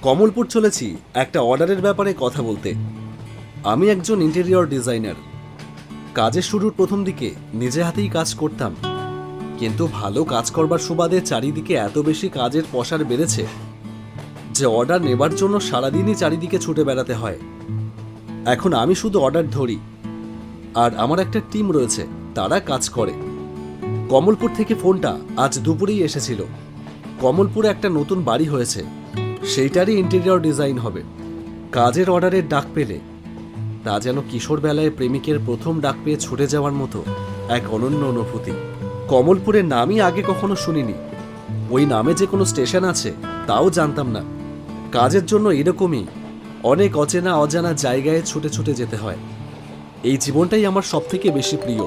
কমলপুর চলেছি একটা অর্ডারের ব্যাপারে কথা বলতে। আমি একজন ইন্টেরিয়র ডিজাইনার। কাজের শুরুর প্রথম দিকে নিজে হাতেই কাজ করতাম, কিন্তু ভালো কাজ করবার সুবাদে চারিদিকে এত বেশি কাজের পসার বেড়েছে যে অর্ডার নেবার জন্য সারাদিনই চারিদিকে ছুটে বেড়াতে হয়। এখন আমি শুধু অর্ডার ধরি, আর আমার একটা টিম রয়েছে, তারা কাজ করে। কমলপুর থেকে ফোনটা আজ দুপুরেই এসেছিল। কমলপুরে একটা নতুন বাড়ি হয়েছে, সেইটারই ইন্টেরিয়র ডিজাইন হবে। কাজের অর্ডারের ডাক পেলে তা যেন কিশোর বেলায় প্রেমিকের প্রথম ডাক পেয়ে ছুটে যাওয়ার মতো এক অনন্য অনুভূতি। কমলপুরের নামই আগে কখনো শুনিনি, ওই নামে যে কোনো স্টেশন আছে তাও জানতাম না। কাজের জন্য এরকমই অনেক অচেনা অজানা জায়গায় ছুটে ছুটে যেতে হয়। এই জীবনটাই আমার সবথেকে বেশি প্রিয়।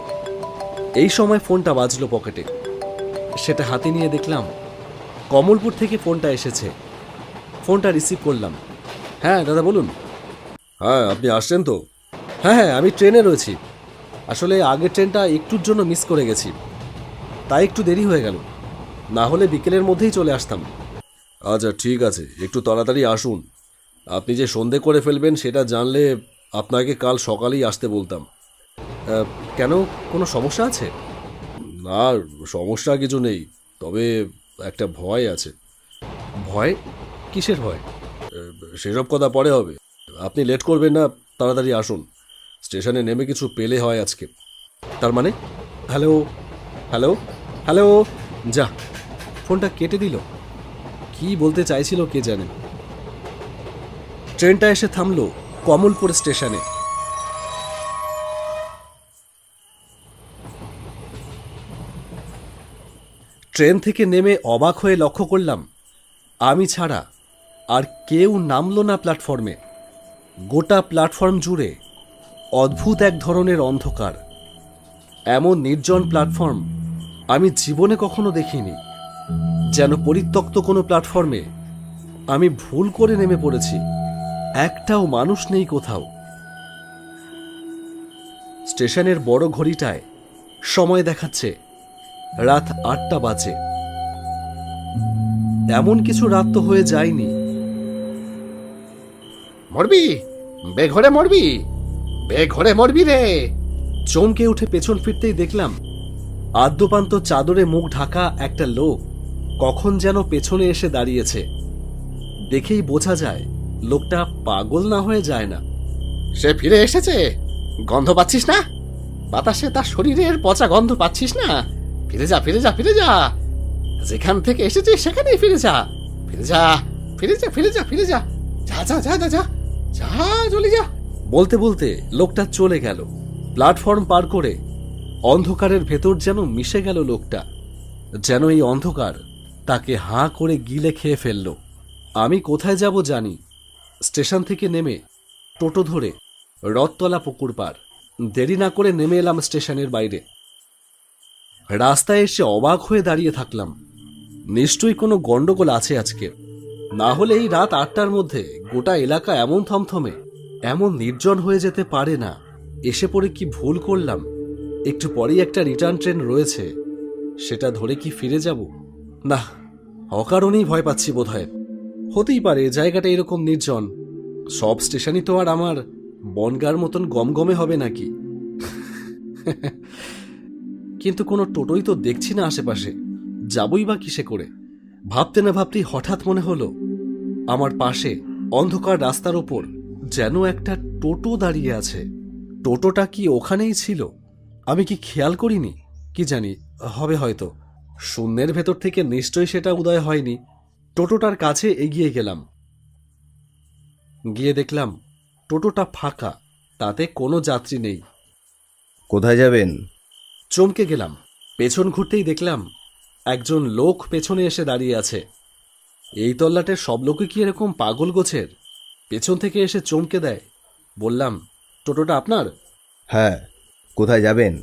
এই সময় ফোনটা বাজলো পকেটে, সেটা হাতে নিয়ে দেখলাম কমলপুর থেকে ফোনটা এসেছে। ফোনটা রিসিভ করলাম। হ্যাঁ দাদা বলুন। হ্যাঁ আপনি আসছেন তো? হ্যাঁ, আমি ট্রেনে রয়েছি। আসলে আগের ট্রেনটা একটুর জন্য মিস করে গেছি, তাই একটু দেরি হয়ে গেল, না হলে বিকেলের মধ্যেই চলে আসতাম। আচ্ছা ঠিক আছে, একটু তাড়াতাড়ি আসুন। আপনি যে সন্ধে করে ফেলবেন সেটা জানলে আপনাকে কাল সকালেই আসতে বলতাম। কেন, কোনো সমস্যা আছে? না, সমস্যা কিছু নেই, তবে একটা ভয় আছে। ভয়? কিসের ভয়? সেসব কথা পরে হবে, আপনি লেট করবেন না, তাড়াতাড়ি আসুন। স্টেশনে নেমে কিছু পেলে হয় আজকে। তার মানে? হ্যালো হ্যালো হ্যালো, যা, ফোনটা কেটে দিল। কি বলতে চাইছিল কে জানে। ট্রেনটা এসে থামলো কমলপুর স্টেশনে। ট্রেন থেকে নেমে অবাক হয়ে লক্ষ্য করলাম আমি ছাড়া আর কেউ নামলো না প্ল্যাটফর্মে। গোটা প্ল্যাটফর্ম জুড়ে অদ্ভুত এক ধরনের অন্ধকার। এমন নির্জন প্ল্যাটফর্ম আমি জীবনে কখনো দেখিনি। যেন পরিত্যক্ত কোনো প্ল্যাটফর্মে আমি ভুল করে নেমে পড়েছি। একটাও মানুষ নেই কোথাও। স্টেশনের বড় ঘড়িটায় সময় দেখাচ্ছে রাত 8টা বাজে। এমন কিছু রাত তো হয়ে যায়নি। মরবি, বেঘরে মরবি, বেঘরে মরবি রে। চমকে উঠে পেছন ফিরতেই দেখলাম আদ্যপান্ত চাদরে মুখ ঢাকা একটা লোক কখন যেন পেছনে এসে দাঁড়িয়েছে। দেখেই বোঝা যায় লোকটা পাগল না হয়ে যায় না। সে ফিরে এসেছে, গন্ধ পাচ্ছিস না? বাতাসে তার শরীরের পচা গন্ধ পাচ্ছিস না? ফিরে যা, ফিরে যা, ফিরে যা, যেখান থেকে এসেছিস সেখানেই ফিরে যা, ফিরে যা, ফিরে যা, ফিরে যা, ফিরে যা, যা যা যা যা যা যা, চলে যা। বলতে বলতে লোকটা চলে গেল। প্ল্যাটফর্ম পার করে অন্ধকারের ভেতর যেন মিশে গেল লোকটা। যেন এই অন্ধকার তাকে হাঁ করে গিলে খেয়ে ফেলল। আমি কোথায় যাব জানি। স্টেশন থেকে নেমে টোটো ধরে রথতলা পুকুর পার। দেরি না করে নেমে এলাম স্টেশনের বাইরে। রাস্তায় এসে অবাক হয়ে দাঁড়িয়ে থাকলাম। নিশ্চয়ই কোনো গন্ডগোল আছে আজকে, না হলে এই রাত 8টার মধ্যে গোটা এলাকা এমন থমথমে, এমন নির্জন হয়ে যেতে পারে না। এসে পড়ে কি ভুল করলাম? একটু পরেই একটা রিটার্ন ট্রেন রয়েছে, সেটা ধরে কি ফিরে যাব? না, অকারণেই ভয় পাচ্ছি বোধহয়। হতেই পারে জায়গাটা এরকম নির্জন। সব স্টেশনই তো আর আমার বনগার মতন গমগমে হবে নাকি। কিন্তু কোনো টোটোই তো দেখছি না আশেপাশে, যাবই বা কিসে করে? ভাবতে না ভাবতেই হঠাৎ মনে হলো আমার পাশে অন্ধকার রাস্তার ওপর যেন একটা টোটো দাঁড়িয়ে আছে। টোটোটা কি ওখানেই ছিল? আমি কি খেয়াল করিনি? কি জানি, হবে হয়তো। শূন্যের ভেতর থেকে নিশ্চয়ই সেটা উদয় হয়নি। টোটোটার কাছে এগিয়ে গেলাম। গিয়ে দেখলাম টোটোটা ফাঁকা, তাতে কোনো যাত্রী নেই। কোথায় যাবেন? চমকে গেলাম। পেছন ঘুরতেই দেখলাম একজন লোক পেছনে এসে দাঁড়িয়ে আছে। এই তল্লাটের সব লোকই কি এরকম পাগল গোছের? পেছন থেকে এসে চমকে দেয়। বললাম, টোটোটা আপনার? হ্যাঁ, কোথায় যাবেন?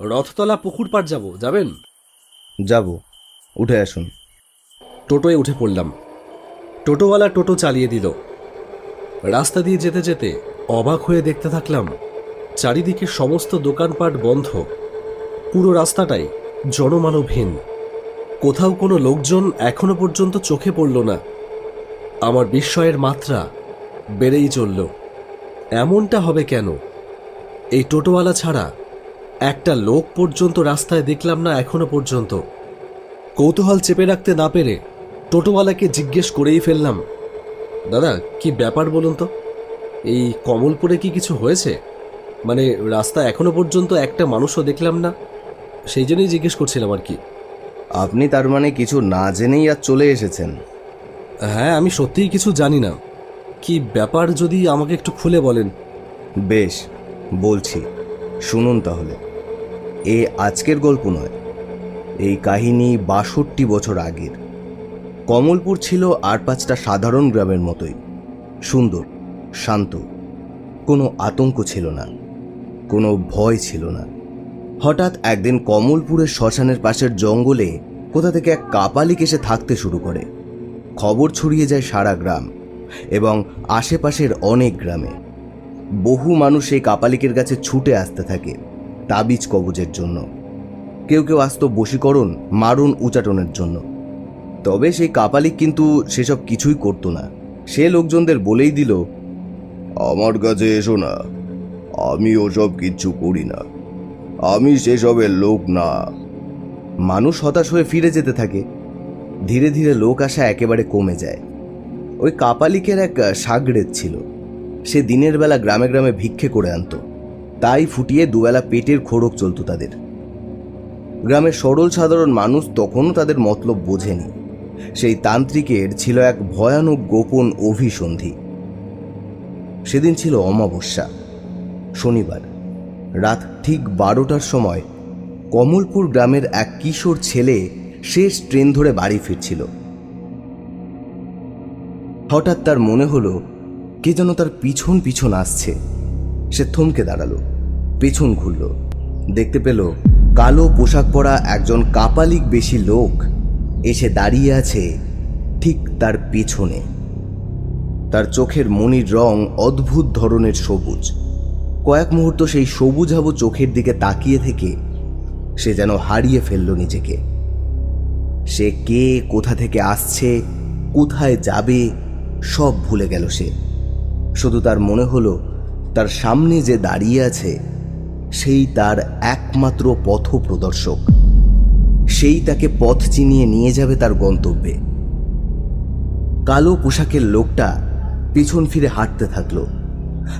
রথতলা পুকুর পাড় যাব, যাবেন? যাব, উঠে আসুন। টোটোয় উঠে পড়লাম। টোটোওয়ালা টোটো চালিয়ে দিল। রাস্তা দিয়ে যেতে যেতে অবাক হয়ে দেখতে থাকলাম চারিদিকে সমস্ত দোকানপাট বন্ধ। পুরো রাস্তাটাই জনমানবহীন। কোথাও কোনো লোকজন এখনো পর্যন্ত চোখে পড়ল না। আমার বিস্ময়ের মাত্রা বেড়েই চলল। এমনটা হবে কেন? এই টোটোওয়ালা ছাড়া একটা লোক পর্যন্ত রাস্তায় দেখলাম না এখনো পর্যন্ত। কৌতূহল চেপে রাখতে না পেরে টোটোওয়ালাকে জিজ্ঞেস করেই ফেললাম, দাদা কি ব্যাপার বলুন তো, এই কমলপুরে কি কিছু হয়েছে? মানে রাস্তা এখনো পর্যন্ত একটা মানুষও দেখলাম না, সেই জন্যই জিজ্ঞেস করছিলাম আর কি। আপনি তার মানে কিছু না জেনেই আজ চলে এসেছেন? হ্যাঁ, আমি সত্যিই কিছু জানি না। কি ব্যাপার যদি আমাকে একটু খুলে বলেন। বেশ, বলছি, শুনুন তাহলে। এ আজকের গল্প নয়, এই কাহিনী ৬২ বছর আগের। কমলপুর ছিল আর ৫টা সাধারণ গ্রামের মতোই, সুন্দর, শান্ত। কোনো আতঙ্ক ছিল না, কোনো ভয় ছিল না। হঠাৎ একদিন কমলপুরের শ্মশানের পাশের জঙ্গলে কোথা থেকে এক কাপালিক এসে থাকতে শুরু করে। খবর ছড়িয়ে যায় সারা গ্রাম এবং আশেপাশের অনেক গ্রামে। বহু মানুষ এই কাপালিকের কাছে ছুটে আসতে থাকে তাবিজ কবজের জন্য। কেউ কেউ আসতো বশীকরণ, মারণ, উচাটনের জন্য। তবে সেই কাপালিক কিন্তু সেসব কিছুই করতো না। সে লোকজনদের বলেই দিল, আমার কাছে এসো না, আমি ওসব কিচ্ছু করি না, আমি সেসবের লোক না। মানুষ হতাশ হয়ে ফিরে যেতে থাকে। ধীরে ধীরে লোক আসা একেবারে কমে যায়। ওই কাপালিকের এক সাগরেদ ছিল। সে দিনের বেলা গ্রামে গ্রামে ভিক্ষে করে আনতো, তাই ফুটিয়ে দুবেলা পেটের খোরাক চলত তাদের। গ্রামের সরল সাধারণ মানুষ তখনও তাদের মতলব বোঝেনি। সেই তান্ত্রিকের ছিল এক ভয়ানক গোপন অভিসন্ধি। সেদিন ছিল অমাবস্যা, শনিবার। রাত ঠিক 12টার সময় কমলপুর গ্রামের এক কিশোর ছেলে শেষ ট্রেন ধরে বাড়ি ফিরছিল। হঠাৎ তার মনে হলো কে যেন তার পিছন পিছন আসছে। সে থমকে দাঁড়ালো, পেছন ঘুরল, দেখতে পেল কালো পোশাক পরা একজন কাপালিক বেশি লোক এসে দাঁড়িয়ে আছে ঠিক তার পেছনে। তার চোখের মণির রং অদ্ভুত ধরনের সবুজ। কয়েক মুহূর্ত সেই সবুজাভ চোখের দিকে তাকিয়ে থেকে সে যেন হারিয়ে ফেলল নিজেকে। সে কে, কোথা থেকে আসছে, কোথায় যাবে, সব ভুলে গেল সে। শুধু তার মনে হলো তার সামনে যে দাঁড়িয়ে আছে সেই তার একমাত্র পথ প্রদর্শক। সেই তাকে পথ চিনিয়ে নিয়ে যাবে তার গন্তব্যে। কালো পোশাকের লোকটা পিছন ফিরে হাঁটতে থাকলো।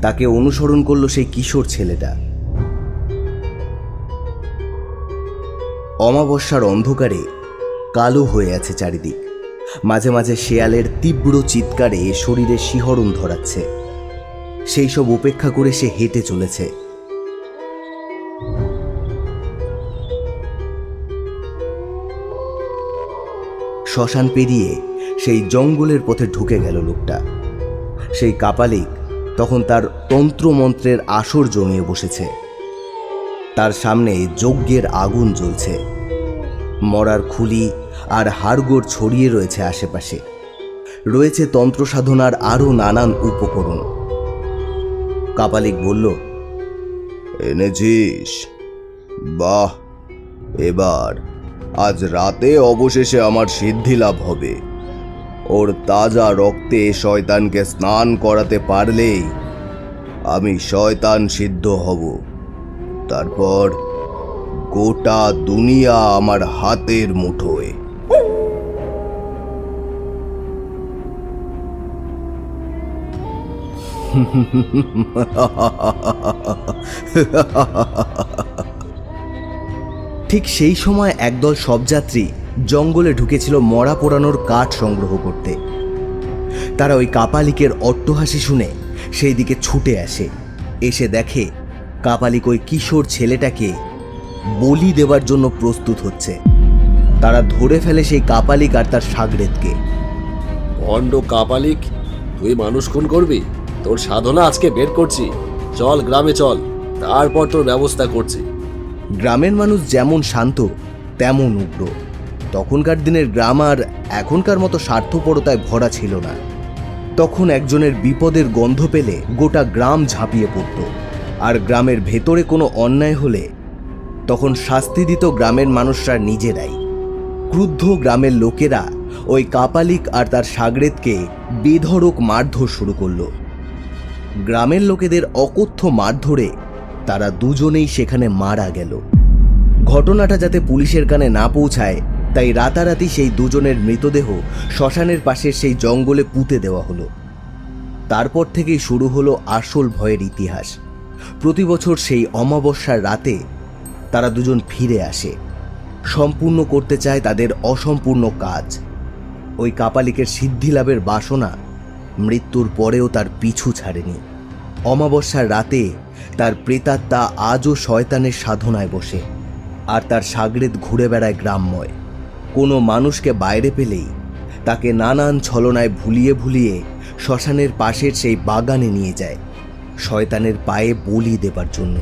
তাকে অনুসরণ করলো সেই কিশোর ছেলেটা। অমাবস্যার অন্ধকারে কালো হয়ে আছে চারিদিক। মাঝে মাঝে শেয়ালের তীব্র চিৎকারে শরীরে শিহরণ ধরাচ্ছে। সেই সব উপেক্ষা করে সে হেঁটে চলেছে। শ্মশান পেরিয়ে সেই জঙ্গলের পথে ঢুকে গেল লোকটা। সেই কাপালিক তখন তার তন্ত্রমন্ত্রের আসর জমিয়ে বসেছে। তার সামনে যজ্ঞের আগুন জ্বলছে। মরার খুলি আর হাড়গোড় ছড়িয়ে রয়েছে আশেপাশে। রয়েছে তন্ত্র সাধনার আরও নানান উপকরণ। কাপালিক বলল, এনেছিস? বাহ, এবার আজ রাতে অবশেষে আমার সিদ্ধি লাভ হবে। ওর তাজা রক্তে শয়তানকে স্নান করাতে পারলেই আমি শয়তান সিদ্ধ হব। তারপর গোটা দুনিয়া আমার হাতের মুঠোয়। ঠিক সেই সময় একদল শবযাত্রী জঙ্গলে ঢুকেছিল মরা পোড়ানোর কাঠ সংগ্রহ করতে। তারা ওই কাপালিকের অট্টহাসি শুনে সেই দিকে ছুটে আসে। এসে দেখে কাপালিক ওই কিশোর ছেলেটাকে বলি দেওয়ার জন্য প্রস্তুত হচ্ছে। তারা ধরে ফেলে সেই কাপালিক আর তার সাগরেদকে। ভণ্ড কাপালিক, তুই মানুষ খুন করবি? তোর সাধনা আজকে বের করছি, চল গ্রামে চল, তারপর তোর ব্যবস্থা করছি। গ্রামের মানুষ যেমন শান্ত তেমন উগ্র। তখনকার দিনের গ্রাম আর এখনকার মতো স্বার্থপরতায় ভরা ছিল না। তখন একজনের বিপদের গন্ধ পেলে গোটা গ্রাম ঝাঁপিয়ে পড়ত। আর গ্রামের ভেতরে কোনো অন্যায় হলে তখন শাস্তি দিত গ্রামের মানুষরা নিজেরাই। ক্রুদ্ধ গ্রামের লোকেরা ওই কাপালিক আর তার সাগরেদকে বেধড়ক মারধর শুরু করলো। গ্রামের লোকেদের অকথ্য মারধরে তারা দুজনেই সেখানে মারা গেল। ঘটনাটা যাতে পুলিশের কানে না পৌঁছায় তাই রাতারাতি সেই দুজনের মৃতদেহ শ্মশানের পাশের সেই জঙ্গলে পুঁতে দেওয়া হলো। তারপর থেকেই শুরু হলো আসল ভয়ের ইতিহাস। প্রতি বছর সেই অমাবস্যার রাতে তারা দুজন ফিরে আসে, সম্পূর্ণ করতে চায় তাদের অসম্পূর্ণ কাজ। ওই কাপালিকের সিদ্ধি লাভের বাসনা মৃত্যুর পরেও তার পিছু ছাড়েনি। অমাবস্যার রাতে তার প্রেতাত্মা আজও শয়তানের সাধনায় বসে, আর তার সাগরেদ ঘুরে বেড়ায় গ্রামময়। কোনো মানুষকে বাইরে পেলেই তাকে নানান ছলনায় ভুলিয়ে ভুলিয়ে শ্মশানের পাশের সেই বাগানে নিয়ে যায় শয়তানের পায়ে বলি দেবার জন্য।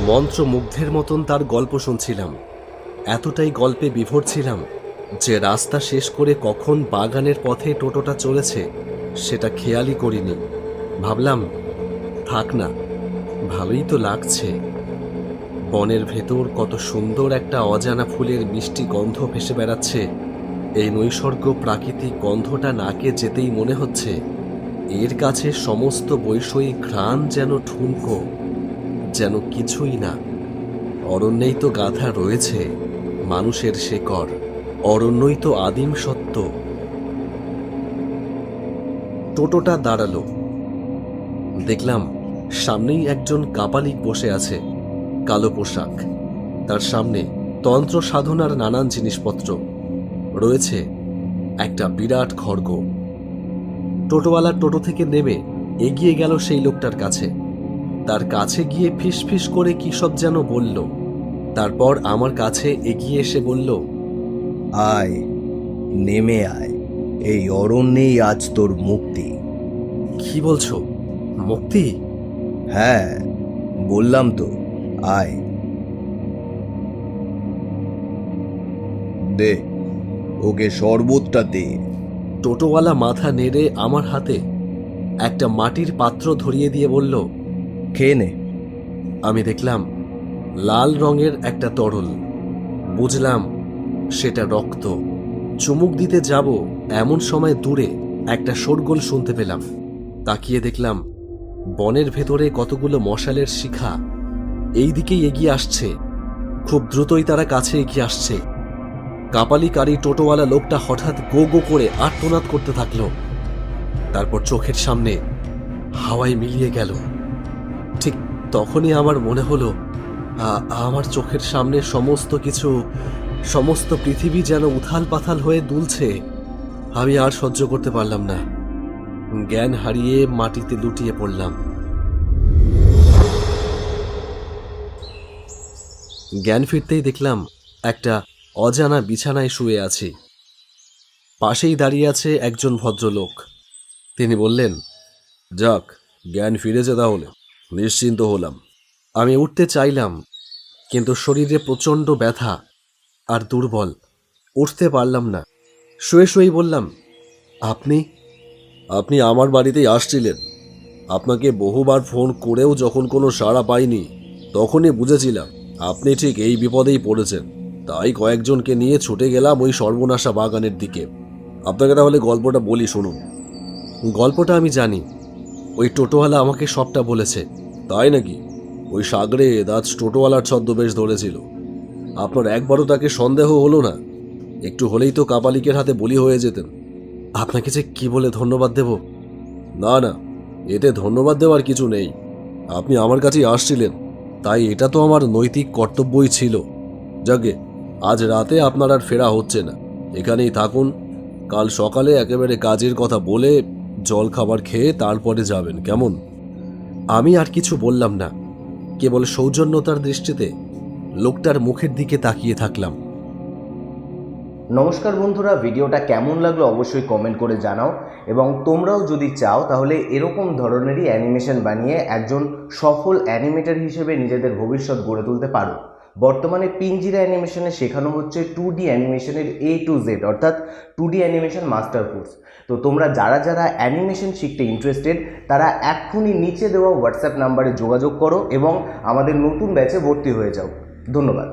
মন্ত্রমুগ্ধের মতন তার গল্প শুনছিলাম। এতটাই গল্পে বিভোর ছিলাম যে রাস্তা শেষ করে কখন বাগানের পথে টোটোটা চলেছে সেটা খেয়ালই করিনি। ভাবলাম থাক না, ভালোই তো লাগছে। বনের ভেতর কত সুন্দর একটা অজানা ফুলের মিষ্টি গন্ধ ভেসে বেড়াচ্ছে। এই নৈসর্গ প্রাকৃতিক গন্ধটা নাকে যেতেই মনে হচ্ছে এর কাছে সমস্ত বৈষয়িক ঘ্রাণ যেন ঠুনকো, যেন কিছুই না। অরণ্যেই তো গাথা রয়েছে মানুষের শেকড়, অরণ্যই তো আদিম সত্য। টোটোটা দাঁড়ালো। দেখলাম সামনেই একজন কাপালিক বসে আছে, কালো পোশাক, তার সামনে তন্ত্র সাধনার নানান জিনিসপত্র রয়েছে, একটা বিরাট খড়গ। টোটোওয়ালার টোটো থেকে নেমে এগিয়ে গেল সেই লোকটার কাছে। তার কাছে গিয়ে ফিসফিস করে কি সব যেন বলল। তারপর আমার কাছে এগিয়ে এসে বলল, আয়, নেমে আয়, এই অরণ্যেই আজ তোর মুক্তি। কি বলছো, মুক্তি? হ্যাঁ, বললাম তো, আয়। দে, ওকে শরবতটা দে। টোটোওয়ালা মাথা নেড়ে আমার হাতে একটা মাটির পাত্র ধরিয়ে দিয়ে বলল, খেয়ে নে। আমি দেখলাম লাল রঙের একটা তরল। বুঝলাম সেটা রক্ত। চুমুক দিতে যাব এমন সময় দূরে একটা শোরগোল শুনতে পেলাম। তাকিয়ে দেখলাম বনের ভেতরে কতগুলো মশালের শিখা এই দিকেই এগিয়ে আসছে। খুব দ্রুতই তারা কাছে এগিয়ে আসছে। কাপালিকারী টোটোওয়ালা লোকটা হঠাৎ গো গো করে আর্তনাদ করতে থাকলো। তারপর চোখের সামনে হাওয়ায় মিলিয়ে গেল। ঠিক তখনই আমার মনে হলো আমার চোখের সামনে সমস্ত কিছু, সমস্ত পৃথিবী যেন উথাল পাথাল হয়ে দুলছে। আমি আর সহ্য করতে পারলাম না, জ্ঞান হারিয়ে মাটিতে লুটিয়ে পড়লাম। জ্ঞান ফিরতেই দেখলাম একটা অজানা বিছানায় শুয়ে আছি। পাশেই দাঁড়িয়ে আছে একজন ভদ্রলোক। তিনি বললেন, যাক, জ্ঞান ফিরেছে তাহলে, নিশ্চিন্ত হলাম। আমি উঠতে চাইলাম, কিন্তু শরীরে প্রচণ্ড ব্যথা আর দুর্বল, উঠতে পারলাম না। শুয়ে শুয়েই বললাম, আপনি আপনি আমার বাড়িতেই আসছিলেন। আপনাকে বহুবার ফোন করেও যখন কোনো সাড়া পাইনি, তখনই বুঝেছিলাম আপনি ঠিক এই বিপদেই পড়েছেন। তাই কয়েকজনকে নিয়ে ছুটে গেলাম ওই সর্বনাশা বাগানের দিকে। আপনাকে তাহলে গল্পটা বলি, শুনুন। গল্পটা আমি জানি, ওই টোটোওয়ালা আমাকে সবটা বলেছে। তাই নাকি? ওই সাগরেদ আজ টোটোওয়ালার ছদ্মবেশ ধরেছিল। আপনার একবারও তাকে সন্দেহ হলো না? একটু হলেই তো কাপালিকের হাতে বলি হয়ে যেতেন। আপনাকে যে কি বলে ধন্যবাদ দেব। না না, এতে ধন্যবাদ দেওয়ার কিছু নেই। আপনি আমার কাছেই আসছিলেন, তাই এটা তো আমার নৈতিক কর্তব্যই ছিল। যাকে, আজ রাতে আপনার আর ফেরা হচ্ছে না, এখানেই থাকুন। কাল সকালে একেবারে কাজের কথা বলে জল খাবার খেয়ে তারপরে যাবেন, কেমন? আমি আর কিছু বললাম না, কেবল সৌজন্যতার দৃষ্টিতে লোকটার মুখের দিকে তাকিয়ে থাকলাম। নমস্কার বন্ধুরা, ভিডিওটা কেমন লাগলো অবশ্যই কমেন্ট করে জানাও, এবং তোমরাও যদি চাও তাহলে এরকম ধরনেরই অ্যানিমেশন বানিয়ে একজন সফল অ্যানিমেটর হিসেবে নিজেদের ভবিষ্যৎ গড়ে তুলতে পারো। বর্তমানে পিঞ্জিরা অ্যানিমেশনে শেখানো হচ্ছে 2D অ্যানিমেশনের A to Z, অর্থাৎ 2D অ্যানিমেশন মাস্টার কোর্স। তো তোমরা যারা যারা অ্যানিমেশন শিখতে ইন্টারেস্টেড তারা এক্ষুনি নিচে দেওয়া হোয়াটসঅ্যাপ নাম্বারে যোগাযোগ করো এবং আমাদের নতুন ব্যাচে ভর্তি হয়ে যাও। ধন্যবাদ।